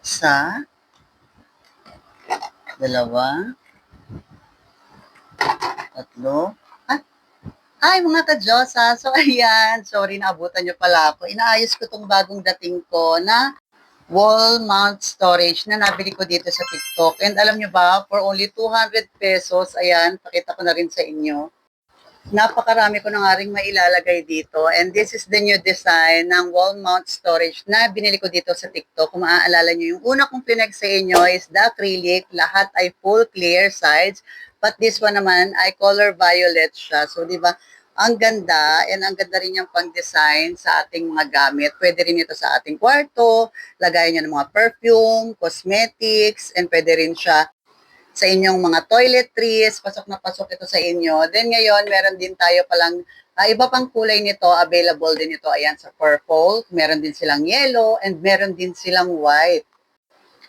Isa, dalawa, tatlo. Ay, mga ka-Diyosa. So, ayan. Sorry, naabutan niyo pala ako. Inaayos ko tong bagong dating ko na wall mount storage na nabili ko dito sa TikTok. And alam niyo ba, for only 200 pesos, ayan, pakita ko na rin sa inyo. Napakarami ko na nga rin mailalagay dito. And this is the new design ng wall mount storage na binili ko dito sa TikTok. Kung maaalala nyo, yung una kong pinag sa inyo is the acrylic. Lahat ay full clear sides. But this one naman ay color violet siya. So, di ba, ang ganda and ang ganda rin yung pang-design sa ating mga gamit. Pwede rin ito sa ating kwarto, lagayan nyo ng mga perfume, cosmetics, and pwede rin siya sa inyong mga toiletries, pasok na pasok ito sa inyo. Then ngayon, meron din tayo palang iba pang kulay nito, available din ito, ayan, sa purple, meron din silang yellow, and meron din silang white.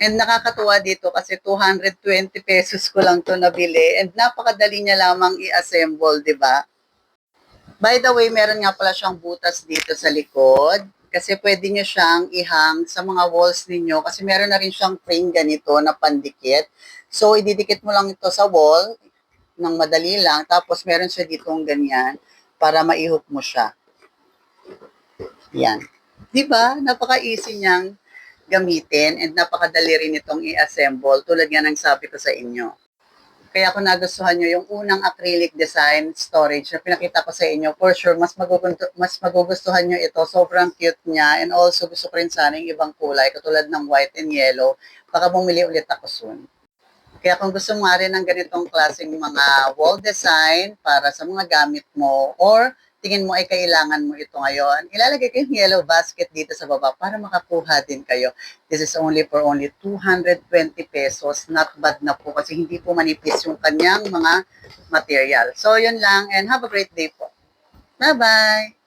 And nakakatuwa dito kasi 220 pesos ko lang to nabili and napakadali niya lamang i-assemble, di ba? By the way, meron nga pala siyang butas dito sa likod kasi pwede nyo siyang ihang sa mga walls ninyo kasi meron na rin siyang frame ganito na pandikit. So, ididikit mo lang ito sa wall ng madali lang tapos meron siya ditong ganyan para maihook mo siya. Yan. Di ba? Napaka-easy niyang gamitin and napakadali rin itong i-assemble tulad nga ng sabi ko sa inyo. Kaya kung nagustuhan nyo yung unang acrylic design storage na pinakita ko sa inyo, for sure, mas magugustuhan nyo ito. Sobrang cute niya. And also, gusto ko rin sana yung ibang kulay, katulad ng white and yellow. Baka bumili ulit ako soon. Kaya kung gusto mo rin ng ganitong klaseng mga wall design para sa mga gamit mo or tingin mo ay kailangan mo ito ngayon, ilalagay ko yung yellow basket dito sa baba para makakuha din kayo. This is only for only 220 pesos. Not bad na po kasi hindi po manipis yung kanyang mga material. So, yun lang and have a great day po. Bye-bye!